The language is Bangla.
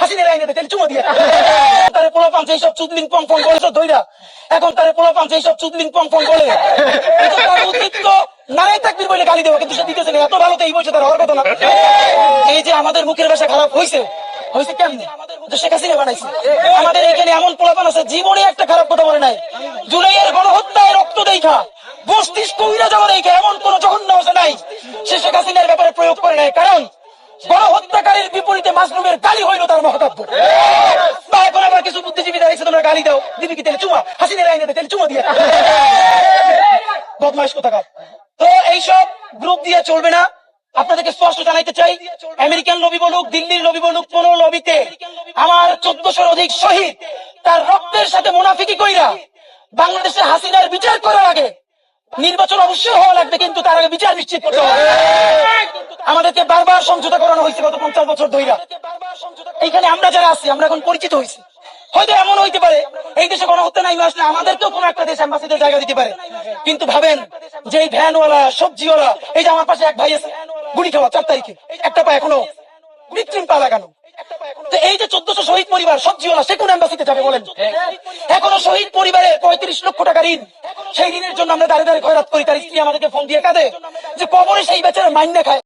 হাসিনের আইনে তেল চুমো দিয়ে তারে পোলাপান যেসব চুদলিং পং পং বলেছ ধইরা এখন তারে পোলাপান যেসব চুদলিং পং পং বলে তার উচিত তো নারাই তাকবীর বলে গালি দেবো, কিন্তু সে দিতেছে না। এত ভালো তো এই বলছে তার হওয়ার কথা না। এই যে আমাদের মুখের ভাষা খারাপ হয়েছে কেমনি? শেখ হাসিনা বানাইছে। আমাদের এখানে এমন পোলাপান আছে জীবনে একটা খারাপ কথা বলে নাই। জুলাইয়ের গণহত্যায় রক্ত দেখা মস্তিষ্ক উইরা যাওয়া দেখা এমন কোন জঘন্য ভাষা নাই সে শেখ হাসিনার ব্যাপারে প্রয়োগ করে নাই। কারণ গণহত্যাকারীর বিপরীতে মাজলুমের গালি হইল তার মহতাব্য। বা এখন আবার কিছু বুদ্ধিজীবী দাঁড়িয়েছে তোমরা গালি দাও, দিবি কি তেলে চুমা, হাসিনের আইনে তেলে চুমা দিয়ে বদমাইশ কোথাকার। তো এইসব গ্রুপ দিয়ে চলবে না। আপনাদেরকে স্পষ্ট জানাইতে চাই, আমেরিকান লবি বলুক, দিল্লির লবি বলুক, কোন লবিতে আমার 1400-র অধিক শহীদ তার রক্তের সাথে মুনাফিকি কইরা বাংলাদেশে হাসিনার বিচার করার আগে নির্বাচন অবশ্যই হওয়া লাগবে, কিন্তু তার আগে বিচার নিশ্চিত করতে হবে। আমাদেরকে বারবার সমঝোতা করানো হয়েছে গত 50 বছর ধইরা। এইখানে আমরা যারা আছি আমরা এখন পরিচিত হয়েছি। হয়তো এমন হইতে পারে এই দেশে গণহত্যা নাই আসলে আমাদেরকেও কোন একটা দেশ অ্যাম্বাসিতে জায়গা দিতে পারে, কিন্তু ভাবেন যে এই ভ্যানওয়ালা, সবজিওয়ালা, এই যে আমার পাশে এক ভাই আছে গুলি খাওয়া 4 তারিখে একটা পা এখনো কৃত্রিম পা লাগানো। তো এই যে 1400 শহীদ পরিবার সবজিওয়ালা সে কোন অ্যাম্বাসিতে যাবে বলেন? এখনো শহীদ পরিবারে 35 লক্ষ টাকা ঋণ, সেই ঋণের জন্য আমরা দাঁড়িয়ে দাঁড়িয়ে খয়রাত করি। তার স্ত্রী আমাদেরকে ফোন দিয়ে কাঁদে যে কবরে সেই বেচারা মাইন্না খায়।